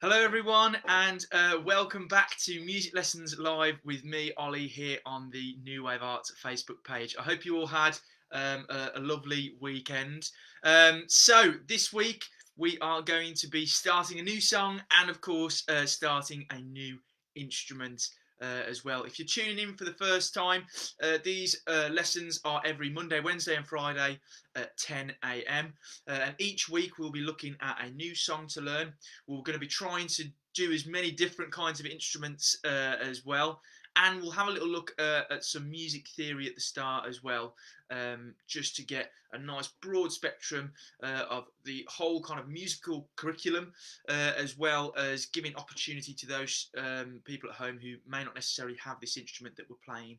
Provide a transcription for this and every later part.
Hello everyone and welcome back to Music Lessons Live with me, Ollie, here on the New Wave Arts Facebook page. I hope you all had a lovely weekend. So this week we are going to be starting a new song and of course starting a new instrument as well. If you're tuning in for the first time, these lessons are every Monday, Wednesday and Friday at 10 a.m. And each week we'll be looking at a new song to learn. We're going to be trying to do as many different kinds of instruments as well. And we'll have a little look at some music theory at the start as well, just to get a nice broad spectrum of the whole kind of musical curriculum, as well as giving opportunity to those people at home who may not necessarily have this instrument that we're playing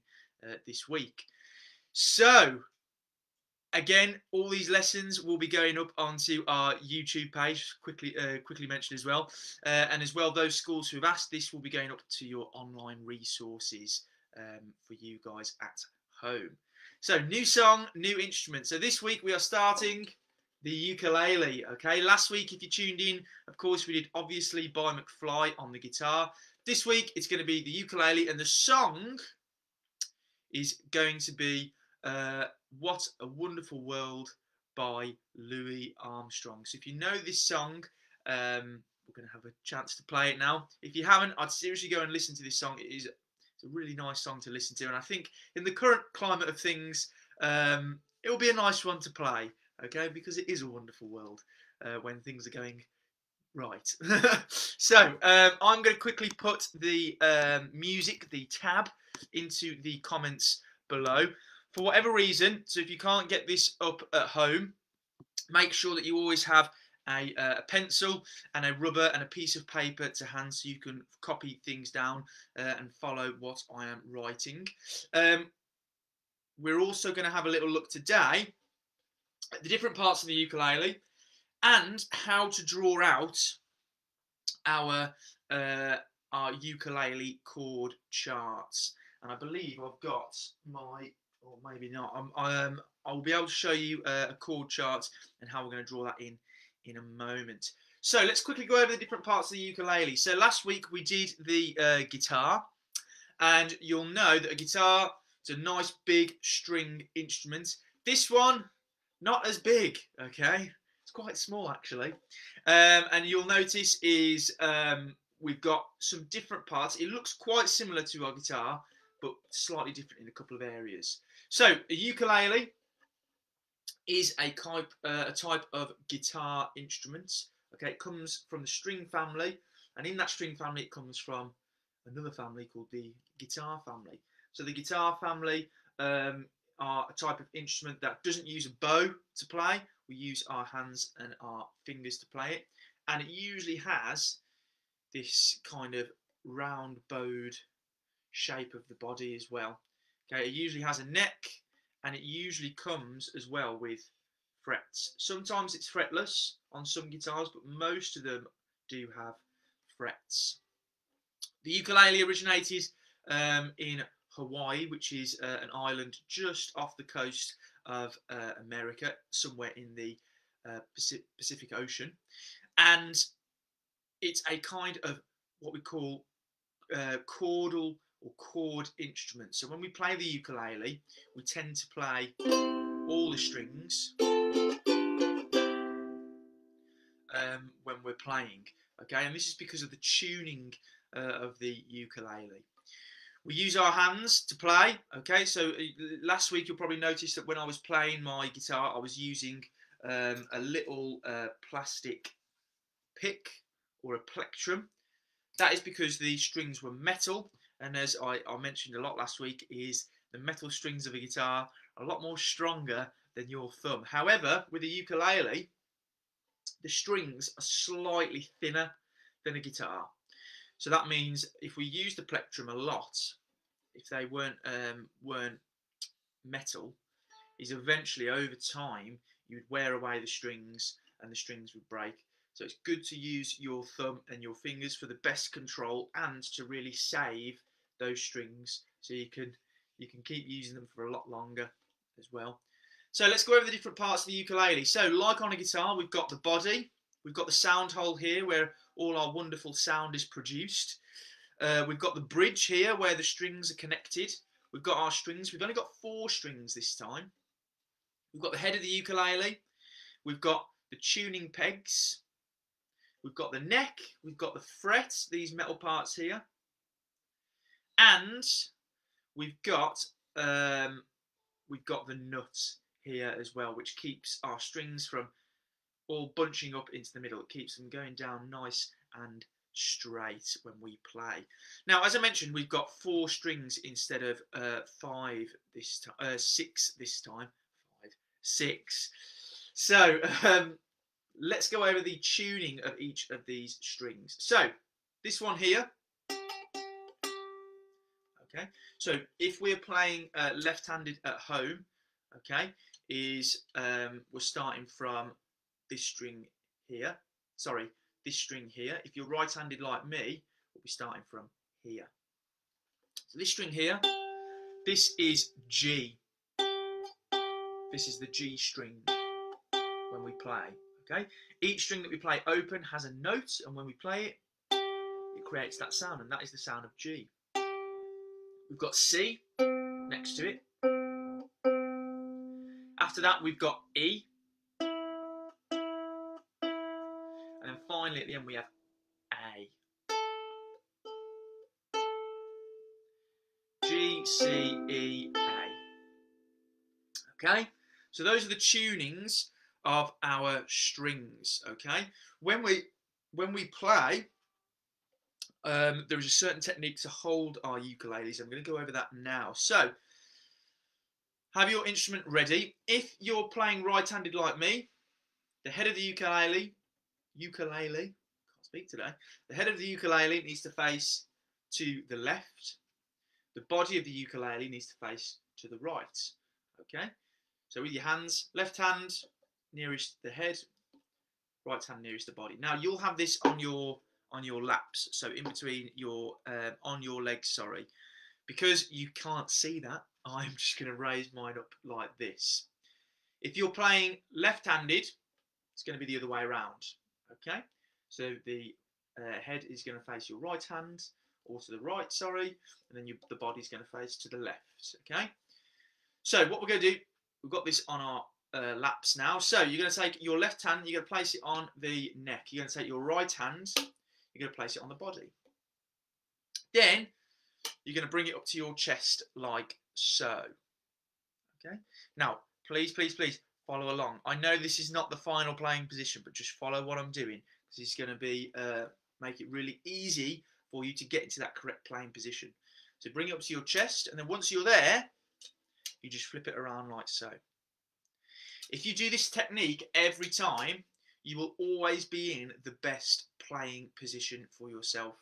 this week. So, again, all these lessons will be going up onto our YouTube page, quickly mentioned as well. And as well, those schools who have asked, this will be going up to your online resources for you guys at home. So, new song, new instrument. So this week we are starting the ukulele. Okay, last week, if you tuned in, of course, we did obviously by McFly on the guitar. This week it's going to be the ukulele, and the song is going to be What a Wonderful World by Louis Armstrong. So if you know this song, we're going to have a chance to play it now. If you haven't, I'd seriously go and listen to this song. It's a really nice song to listen to, and I think in the current climate of things, it will be a nice one to play, okay, because it is a wonderful world when things are going right. So I'm going to quickly put the music, the tab, into the comments below. For whatever reason, so if you can't get this up at home, make sure that you always have a pencil and a rubber and a piece of paper to hand so you can copy things down and follow what I am writing. We're also going to have a little look today at the different parts of the ukulele and how to draw out our ukulele chord charts. And I believe I've got my, or maybe not, I'll be able to show you a chord chart and how we're going to draw that in a moment. So let's quickly go over the different parts of the ukulele. So last week we did the guitar, and you'll know that a guitar is a nice big string instrument. This one, not as big, okay? It's quite small actually. And you'll notice is we've got some different parts. It looks quite similar to our guitar, but slightly different in a couple of areas. So a ukulele is a type of guitar instrument. Okay, it comes from the string family, and in that string family it comes from another family called the guitar family. So the guitar family are a type of instrument that doesn't use a bow to play. We use our hands and our fingers to play it, and it usually has this kind of round bowed shape of the body as well. Okay, it usually has a neck, and it usually comes as well with frets. Sometimes it's fretless on some guitars, but most of them do have frets. The ukulele originated in Hawaii, which is an island just off the coast of America, somewhere in the Pacific Ocean. And it's a kind of what we call chordal or chord instrument. So when we play the ukulele, we tend to play all the strings when we're playing. Okay, and this is because of the tuning of the ukulele. We use our hands to play. Okay, so last week you'll probably notice that when I was playing my guitar, I was using a little plastic pick or a plectrum. That is because the strings were metal, and as I mentioned a lot last week, is the metal strings of a guitar are a lot more stronger than your thumb. However, with a ukulele, the strings are slightly thinner than a guitar. So that means if we use the plectrum a lot, if they weren't metal, is eventually over time you'd wear away the strings and the strings would break. So it's good to use your thumb and your fingers for the best control and to really save those strings so you can keep using them for a lot longer as well. So let's go over the different parts of the ukulele. So like on a guitar, we've got the body, We've got the sound hole here where all our wonderful sound is produced. We've got the bridge here where the strings are connected. We've got our strings. We've only got 4 strings this time. We've got the head of the ukulele. We've got the tuning pegs. We've got the neck. We've got the frets, these metal parts here. And we've got the nut here as well, which keeps our strings from all bunching up into the middle. It keeps them going down nice and straight when we play. Now, as I mentioned, we've got 4 strings instead of 5 this time, 6 this time. 5, 6. So let's go over the tuning of each of these strings. So this one here. Okay, so if we're playing left-handed at home, okay, we're starting from this string here. Sorry, this string here. If you're right-handed like me, we'll be starting from here. So this string here, this is G. This is the G string when we play. Okay, each string that we play open has a note, and when we play it, it creates that sound, and that is the sound of G. We've got C next to it. After that, we've got E. And then finally, at the end, we have A. G, C, E, A. Okay? So those are the tunings of our strings. Okay? When we play, there is a certain technique to hold our ukuleles. I'm going to go over that now. So, have your instrument ready. If you're playing right-handed like me, the head of the ukulele, can't speak today. The head of the ukulele needs to face to the left. The body of the ukulele needs to face to the right. Okay? So with your hands, left hand nearest the head, right hand nearest the body. Now you'll have this on your laps, so in between your on your legs, sorry. Because you can't see that, I'm just going to raise mine up like this. If you're playing left-handed, it's going to be the other way around. Okay, so the head is going to face your right hand, or to the right, sorry, and then the body's going to face to the left. Okay, so what we're going to do, we've got this on our laps now. So you're going to take your left hand, you're going to place it on the neck. You're going to take your right hand, you're going to place it on the body. Then you're going to bring it up to your chest like so. Okay. Now, please, please, please follow along. I know this is not the final playing position, but just follow what I'm doing, because it's going to be make it really easy for you to get into that correct playing position. So bring it up to your chest, and then once you're there, you just flip it around like so. If you do this technique every time, you will always be in the best playing position for yourself.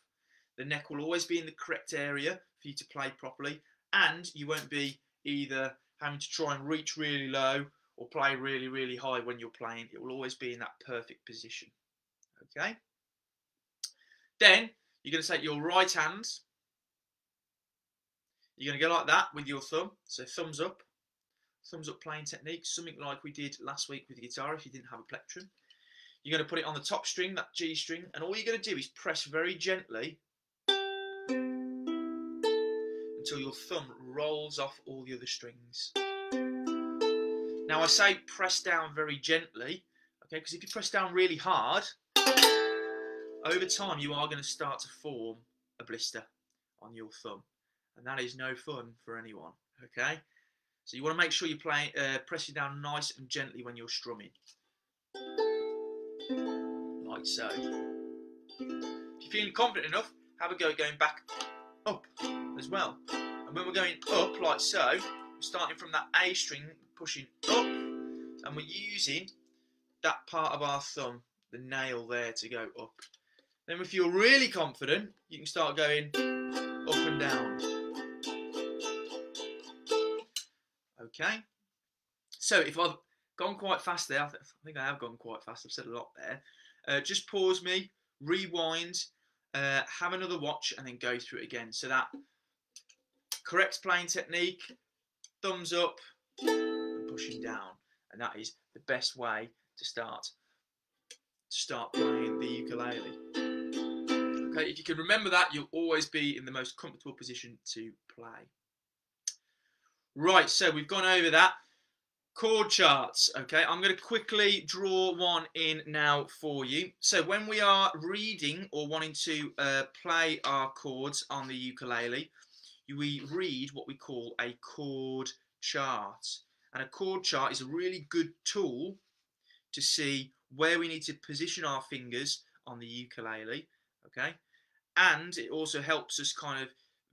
The neck will always be in the correct area for you to play properly, and you won't be either having to try and reach really low or play really, really high when you're playing. It will always be in that perfect position. Okay? Then you're going to take your right hand. You're going to go like that with your thumb. So thumbs up playing technique, something like we did last week with the guitar if you didn't have a plectrum. You're going to put it on the top string, that G string, and all you're going to do is press very gently until your thumb rolls off all the other strings. Now I say press down very gently, okay, because if you press down really hard, over time you are going to start to form a blister on your thumb, and that is no fun for anyone, okay? So you want to make sure you're pressing down nice and gently when you're strumming, like so. If you're feeling confident enough, have a go going back up as well. And when we're going up like so, we're starting from that A string, pushing up, and we're using that part of our thumb, the nail there, to go up. Then if you're really confident, you can start going up and down. Okay? So if I've gone quite fast there, I think I have gone quite fast, I've said a lot there. Just pause me, rewind, have another watch, and then go through it again. So that correct playing technique, thumbs up, and pushing down. And that is the best way to start start playing the ukulele. Okay, if you can remember that, you'll always be in the most comfortable position to play. Right, so we've gone over that. Chord charts, okay, I'm going to quickly draw one in now for you. So when we are reading or wanting to play our chords on the ukulele, we read what we call a chord chart. And a chord chart is a really good tool to see where we need to position our fingers on the ukulele, okay? And it also helps us kind of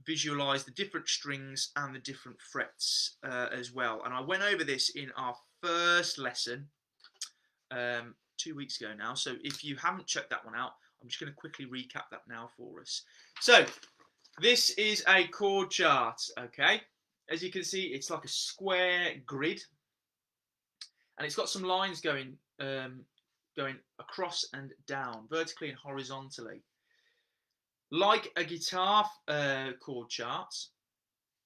visualize the different strings and the different frets as well. And I went over this in our first lesson 2 weeks ago now. So if you haven't checked that one out, I'm just going to quickly recap that now for us. So this is a chord chart, okay? As you can see, it's like a square grid, and it's got some lines going across and down, vertically and horizontally. Like a guitar chord chart,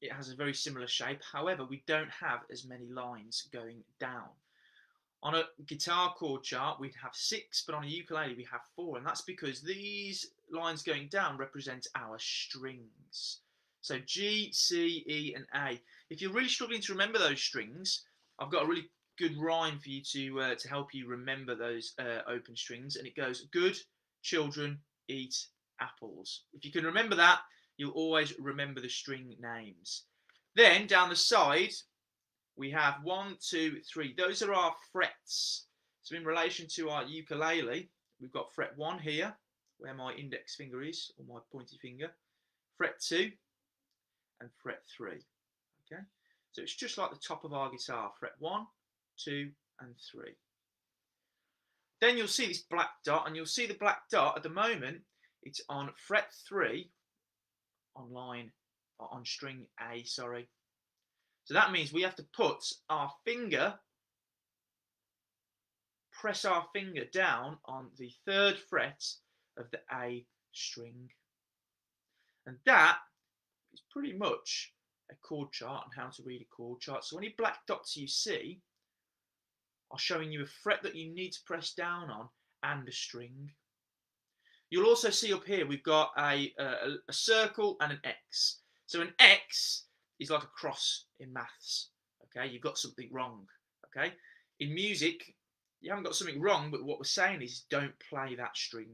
it has a very similar shape. However, we don't have as many lines going down. On a guitar chord chart, we'd have 6, but on a ukulele, we have 4. And that's because these lines going down represent our strings. So G, C, E, and A. If you're really struggling to remember those strings, I've got a really good rhyme for you to help you remember those open strings. And it goes, good children eat apples. If you can remember that, you'll always remember the string names. Then down the side, we have 1, 2, 3. Those are our frets. So in relation to our ukulele, we've got fret 1 here, where my index finger is, or my pointy finger. Fret 2 and fret 3. Okay, so it's just like the top of our guitar. Fret 1, 2, and 3. Then you'll see this black dot, and you'll see the black dot at the moment. It's on fret 3 on string A, sorry. So that means we have to press our finger down on the 3rd fret of the A string. And that is pretty much a chord chart and how to read a chord chart. So any black dots you see are showing you a fret that you need to press down on and a string. You'll also see up here we've got a circle and an X. So an X is like a cross in maths. Okay, you've got something wrong. Okay, in music you haven't got something wrong, but what we're saying is don't play that string.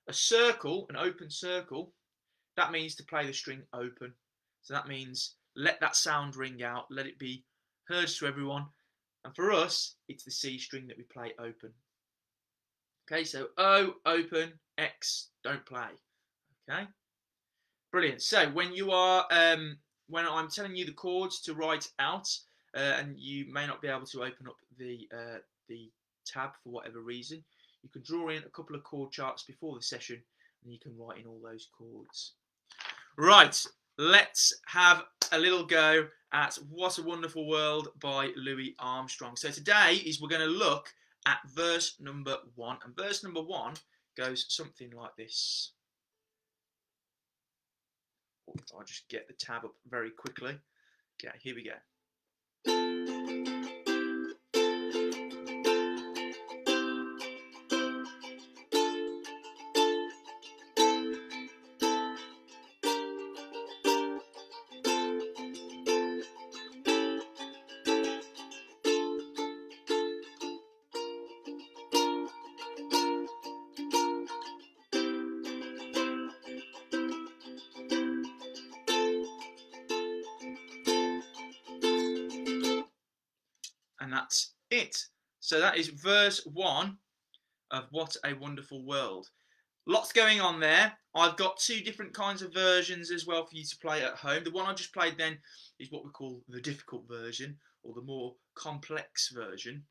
A circle, an open circle, that means to play the string open. So that means let that sound ring out, let it be heard to everyone. And for us, it's the C string that we play open. Okay, so O, open, X, don't play. Okay, brilliant. So when you are, when I'm telling you the chords to write out, and you may not be able to open up the tab for whatever reason, you can draw in a couple of chord charts before the session, and you can write in all those chords. Right, let's have a little go at What a Wonderful World by Louis Armstrong. So today we're going to look at verse number 1, and verse number 1 goes something like this. I'll just get the tab up very quickly. Okay, here we go. And that's it. So that is verse 1 of What a Wonderful World. Lots going on there. I've got 2 different kinds of versions as well for you to play at home. The one I just played then is what we call the difficult version, or the more complex version.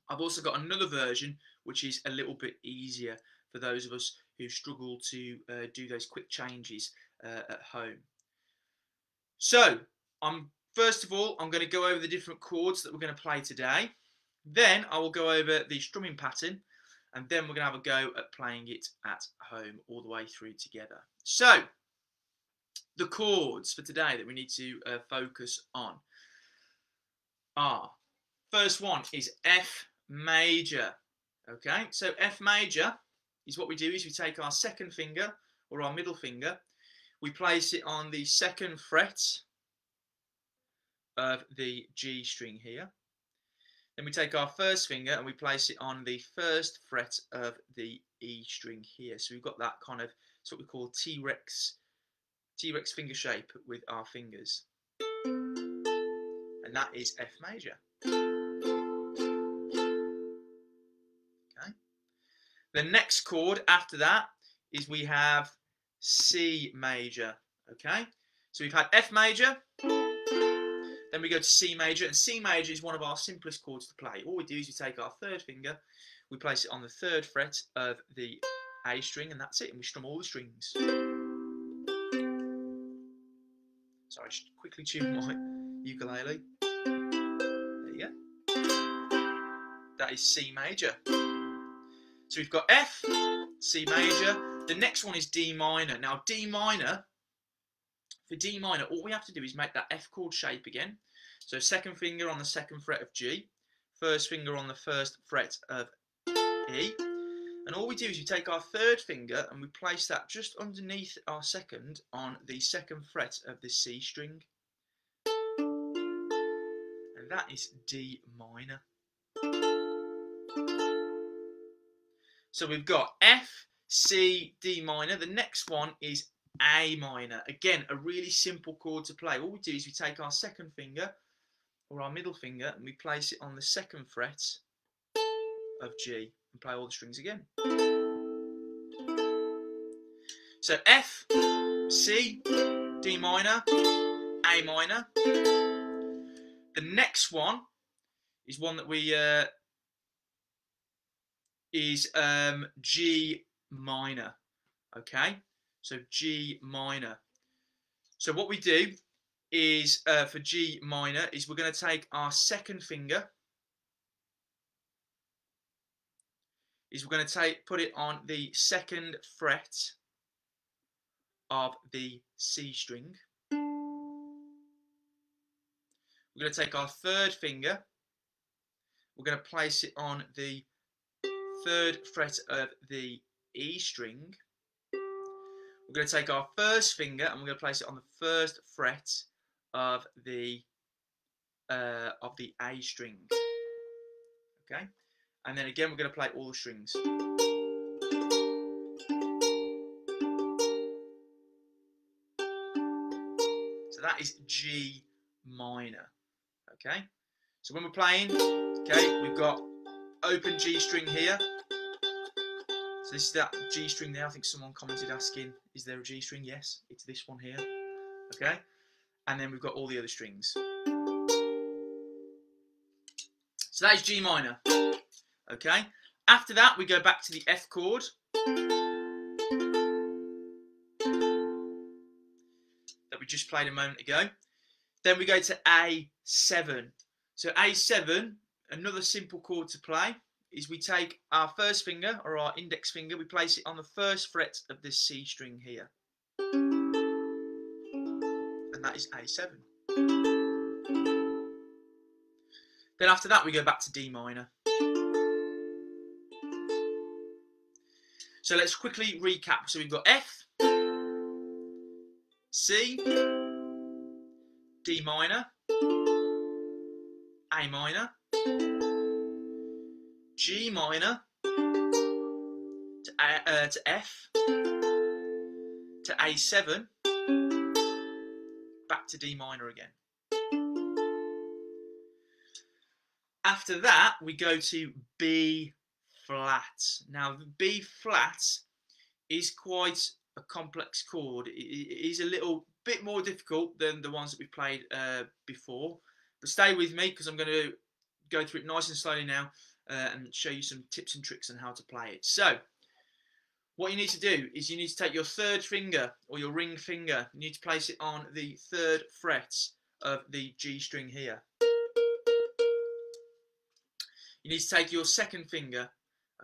I've also got another version which is a little bit easier for those of us who struggle to do those quick changes at home. So first of all, I'm going to go over the different chords that we're going to play today. Then I will go over the strumming pattern, and then we're going to have a go at playing it at home all the way through together. So, the chords for today that we need to focus on are, first one is F major. Okay, so F major is what we do is we take our second finger or our middle finger, we place it on the second fret of the G string here. Then we take our first finger and we place it on the first fret of the E string here. So we've got that kind of, it's what we call T-Rex finger shape with our fingers. And that is F major. Okay. The next chord after that is we have C major. Okay. So we've had F major, then we go to C major, and C major is one of our simplest chords to play. All we do is we take our third finger, we place it on the third fret of the A string, and that's it, and we strum all the strings. Sorry, I should quickly tune my ukulele. There you go. That is C major. So we've got F, C major. The next one is D minor. Now D minor, for D minor, all we have to do is make that F chord shape again. So second finger on the second fret of G, first finger on the first fret of E, and all we do is we take our third finger and we place that just underneath our second on the second fret of the C string, and that is D minor. So we've got F, C, D minor. The next one is A minor. Again, a really simple chord to play. All we do is we take our second finger or our middle finger and we place it on the second fret of G and play all the strings again. So F, C, D minor, A minor. The next one is one that we is G minor. Okay, so G minor. So what we do is for G minor is we're going to take our second finger, is we're going to put it on the second fret of the C string. We're going to take our third finger, we're going to place it on the third fret of the E string. We're going to take our first finger and we're going to place it on the first fret of the A string. Okay, and then again we're going to play all the strings. So that is G minor. Okay, so when we're playing, okay, we've got open G string here. So this is that G string there. I think someone commented asking, is there a G string? Yes, it's this one here. Okay, and then we've got all the other strings. So that is G minor. Okay, after that we go back to the F chord. That we just played a moment ago. Then we go to A7. So A7, another simple chord to play, is we take our first finger or our index finger, we place it on the first fret of this C string here. And that is A7. Then after that we go back to D minor. So let's quickly recap. So we've got F, C, D minor, A minor, G minor, to F, to A7, back to D minor again. After that, we go to B flat. Now, B flat is quite a complex chord. It is a little bit more difficult than the ones that we've played before. But stay with me because I'm going to go through it nice and slowly now and show you some tips and tricks on how to play it. So, what you need to do is you need to take your third finger or your ring finger. You need to place it on the third fret of the G string here. You need to take your second finger,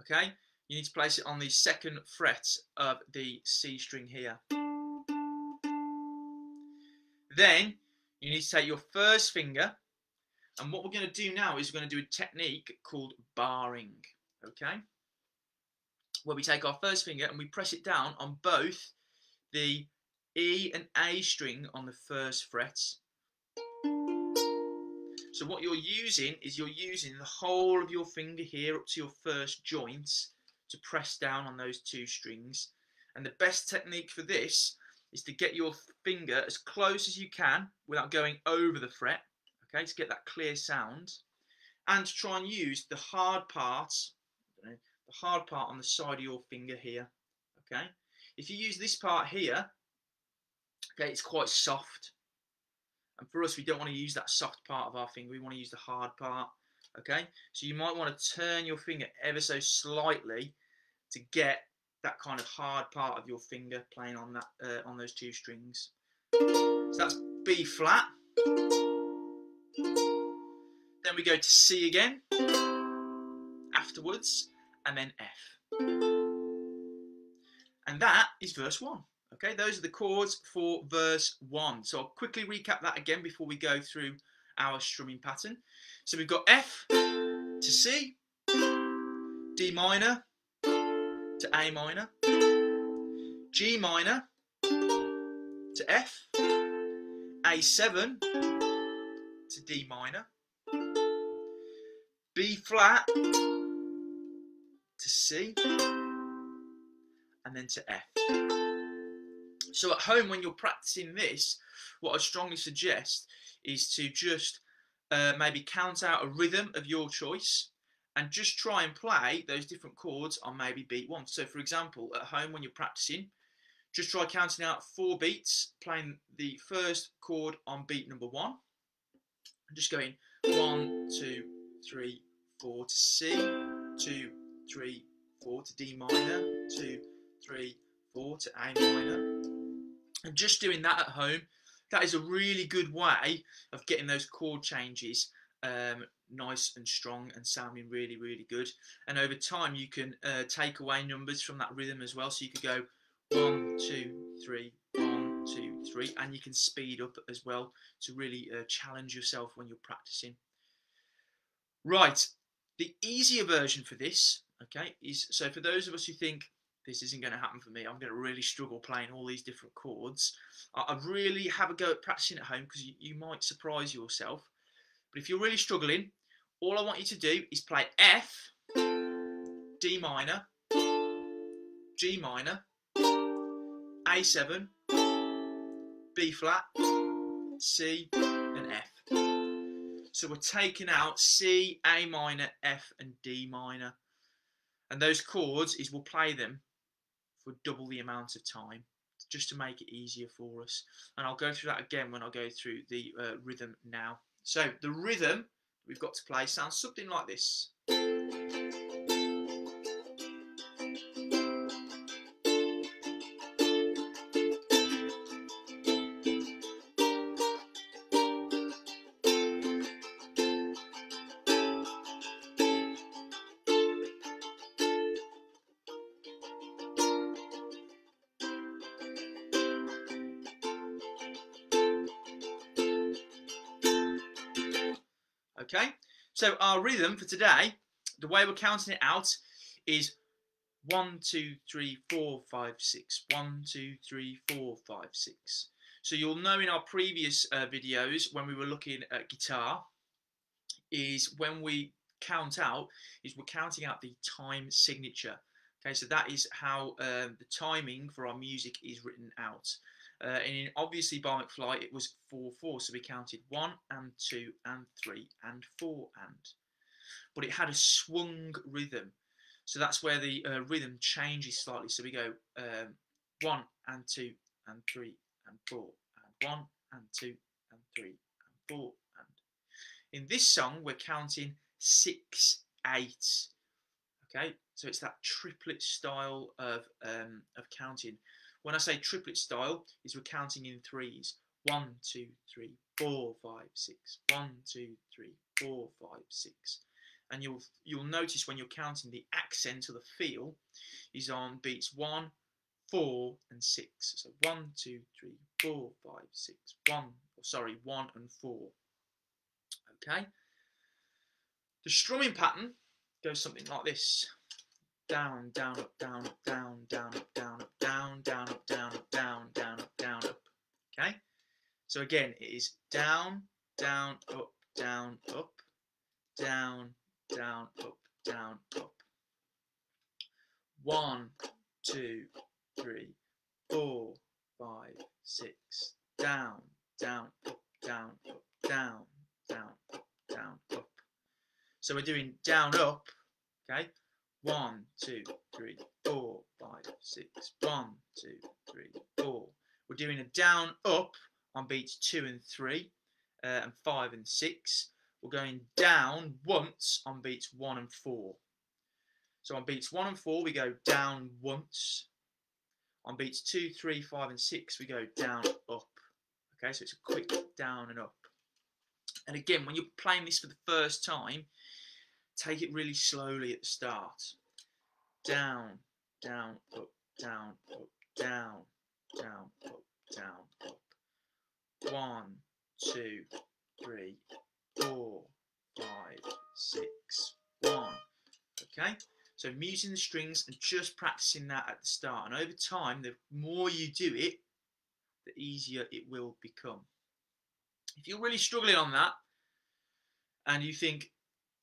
okay? You need to place it on the second fret of the C string here. Then you need to take your first finger, and what we're going to do now is we're going to do a technique called barring, okay? where we take our first finger and we press it down on both the E and A string on the first fret. So what you're using is you're using the whole of your finger here up to your first joint to press down on those two strings. And the best technique for this is to get your finger as close as you can without going over the fret, okay, to get that clear sound, and to try and use the hard part, on the side of your finger here, okay. If you use this part here, okay, it's quite soft. And for us, we don't want to use that soft part of our finger. We want to use the hard part, okay? So you might want to turn your finger ever so slightly to get that kind of hard part of your finger playing on that on those two strings. So that's B flat. Then we go to C again afterwards, and then F. And that is verse 1. Okay, those are the chords for verse 1. So I'll quickly recap that again before we go through our strumming pattern. So we've got F to C, D minor to A minor, G minor to F, A7 to D minor, B flat to C, and then to F. So at home, when you're practicing this, what I strongly suggest is to just maybe count out a rhythm of your choice and just try and play those different chords on maybe beat 1. So for example, at home when you're practicing, just try counting out 4 beats, playing the first chord on beat number 1, and just going 1, 2, 3, 4 to C, 2, 3, 4 to D minor, 2, 3, 4 to A minor. And just doing that at home, that is a really good way of getting those chord changes nice and strong and sounding really, really good. And over time, you can take away numbers from that rhythm as well. So you could go 1, 2, 3, 1, 2, 3, and you can speed up as well to really challenge yourself when you're practicing. Right, the easier version for this, okay, is so for those of us who think this isn't going to happen for me, I'm going to really struggle playing all these different chords, I'd really have a go at practicing at home because you might surprise yourself. But if you're really struggling, all I want you to do is play F, D minor, G minor, A7, B flat, C, and F. So we're taking out C, A minor, F, and D minor. And those chords is we'll play them for double the amount of time, just to make it easier for us. And I'll go through that again when I go through the rhythm now. So the rhythm we've got to play sounds something like this. Okay, so our rhythm for today, the way we're counting it out is 1, 2, 3, 4, 5, 6. 1, 2, 3, 4, 5, 6. So you'll know in our previous videos when we were looking at guitar, is when we count out, is we're counting out the time signature. Okay, so that is how the timing for our music is written out. And obviously by McFly it was 4/4, so we counted 1 and 2 and 3 and 4 and. But it had a swung rhythm, so that's where the rhythm changes slightly. So we go 1 and 2 and 3 and 4 and 1 and 2 and 3 and 4 and. In this song we're counting 6, 8. Okay, so it's that triplet style of counting. When I say triplet style, is we're counting in threes. 1, 2, 3, 4, 5, 6. 1, 2, 3, 4, 5, 6. And you'll notice when you're counting, the accent or the feel is on beats 1, 4, and 6. So 1, 2, 3, 4, 5, 6. 1 and 4. Okay. The strumming pattern goes something like this. down, down, up, down, up, down, down, up, down, up, down, down, up, down, up, down, down, up, down, up. Okay? So again, it is down, down, up, down, up, down, down, up, down, up. 1, 2, 3, 4, 5, 6. Down, down, up, down, up, down, down, up, down, up. So we're doing down, up. Okay. 1, 2, 3, 4, 5, 6. 1, 2, 3, 4. We're doing a down, up on beats 2 and 3, and 5 and 6. We're going down once on beats 1 and 4. So on beats 1 and 4, we go down once. On beats 2, 3, 5, and 6, we go down, up. Okay, so it's a quick down and up. And again, when you're playing this for the first time, take it really slowly at the start. Down, down, up, down, up, down, down, up, down, up. 1, 2, 3, 4, 5, 6, 1. Okay, so muting the strings and just practicing that at the start. And over time, the more you do it, the easier it will become. If you're really struggling on that and you think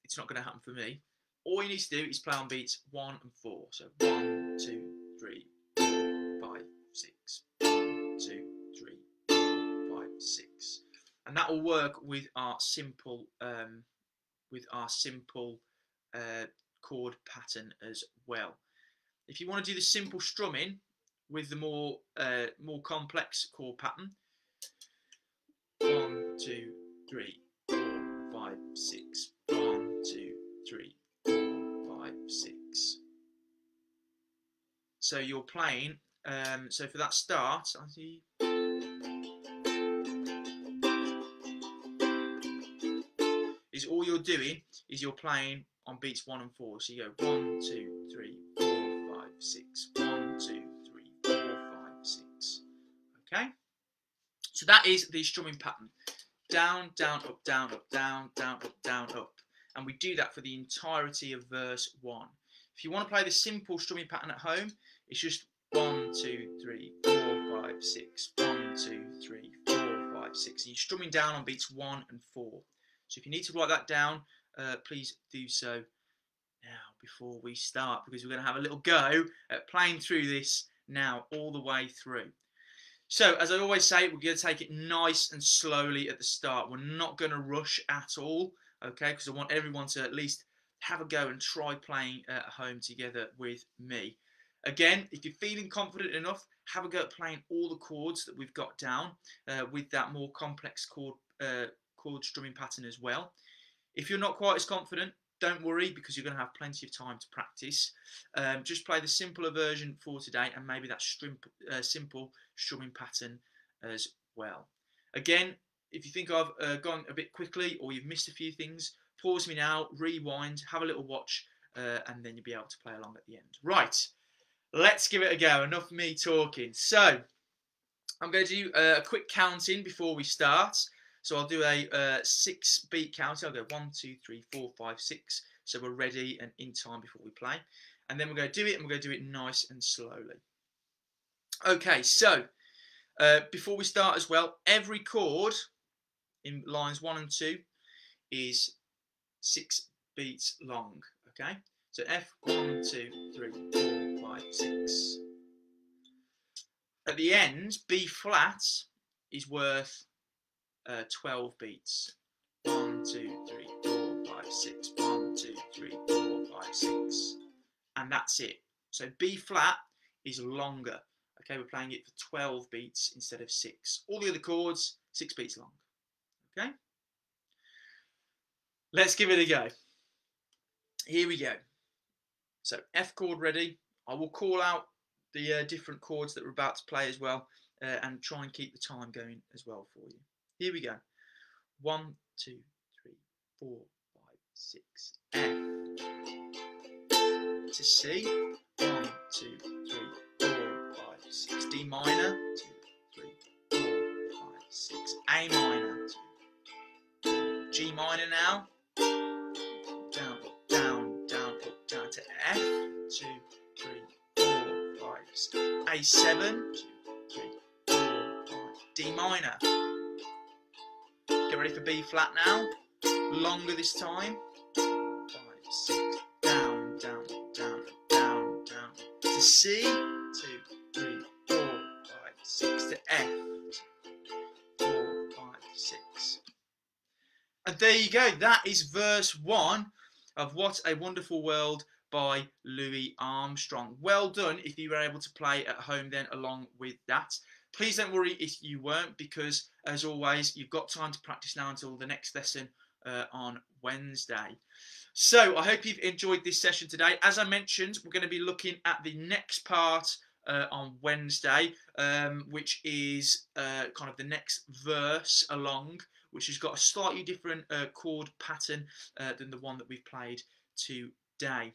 it's not going to happen for me, all you need to do is play on beats 1 and 4. So 1, 2, 3, 4, 5, 6. 1, 2, 3, 4, 5, 6. And that will work with our simple chord pattern as well. If you want to do the simple strumming with the more complex chord pattern, 1, 2, 3, 4, 5, 6. 1, 2, 3, 4, 5, 6. So you're playing. So for that start, I see. Is all you're doing is you're playing on beats 1 and 4. So you go 1, 2, 3, 4, 5, 6. 1, 2, 3, 4, 5, 6. Okay. So that is the strumming pattern. Down, down, up, down, up, down, down, up, down, up. And we do that for the entirety of verse 1. If you want to play the simple strumming pattern at home, it's just 1, 2, 3, 4, 5, 6. 1, 2, 3, 4, 5, 6. And you're strumming down on beats 1 and 4. So if you need to write that down, please do so now before we start, because we're going to have a little go at playing through this now all the way through. So, as I always say, we're going to take it nice and slowly at the start. We're not going to rush at all, okay, because I want everyone to at least have a go and try playing at home together with me. Again, if you're feeling confident enough, have a go at playing all the chords that we've got down with that more complex chord strumming pattern as well. If you're not quite as confident, don't worry, because you're going to have plenty of time to practice. Just play the simpler version for today, and maybe that simple strumming pattern as well. Again, if you think I've gone a bit quickly or you've missed a few things, pause me now, rewind, have a little watch, and then you'll be able to play along at the end. Right, let's give it a go. Enough of me talking. So, I'm going to do a quick counting before we start. So I'll do a 6-beat count. I'll go 1, 2, 3, 4, 5, 6. So we're ready and in time before we play. And then we're going to do it, and we're going to do it nice and slowly. Okay, so before we start as well, every chord in lines 1 and 2 is 6 beats long. Okay, so F, 1, 2, 3, 4, 5, 6. At the end, B flat is worth 12 beats. 1, 2, 3, 4, 5, 6. 1, 2, 3, 4, 5, 6. And that's it. So B flat is longer. Okay, we're playing it for 12 beats instead of 6. All the other chords, 6 beats long. Okay? Let's give it a go. Here we go. So F chord ready. I will call out the different chords that we're about to play as well, and try and keep the time going as well for you. Here we go. 1, 2, 3, 4, 5, 6. F to C. 1, 2, 3, 4, 5, 6. D minor. 2, 3, 4, 5, 6. A minor. 2. G minor now. Down, down, down, up, down to F. 2, 3, 4, 5, 6. A7, 2, 3, 4, 5. D minor. Get ready for B flat now. Longer this time. 5, 6. Down, down, down, down, down. To C. 2, 3, 4, 5, 6. To F. 2, 4, 5, 6. And there you go. That is verse 1 of What a Wonderful World by Louis Armstrong. Well done if you were able to play at home then along with that. Please don't worry if you weren't, because as always, you've got time to practice now until the next lesson on Wednesday. So I hope you've enjoyed this session today. As I mentioned, we're going to be looking at the next part on Wednesday, which is kind of the next verse along, which has got a slightly different chord pattern than the one that we've played today.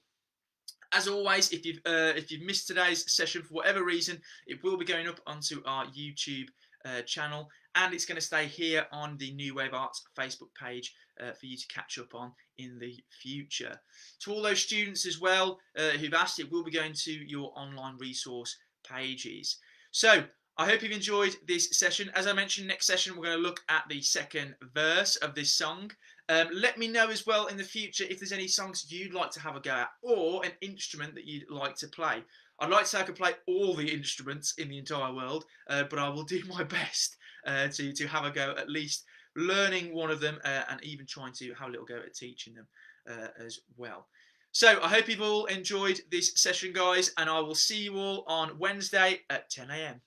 As always, if you've missed today's session for whatever reason, it will be going up onto our YouTube channel, and it's going to stay here on the New Wave Arts Facebook page for you to catch up on in the future. To all those students as well who've asked, it will be going to your online resource pages. So I hope you've enjoyed this session. As I mentioned, next session we're going to look at the second verse of this song. Let me know as well in the future if there's any songs you'd like to have a go at, or an instrument that you'd like to play. I'd like to say I could play all the instruments in the entire world, but I will do my best to have a go at least learning one of them, and even trying to have a little go at teaching them as well. So I hope you've all enjoyed this session, guys, and I will see you all on Wednesday at 10 AM.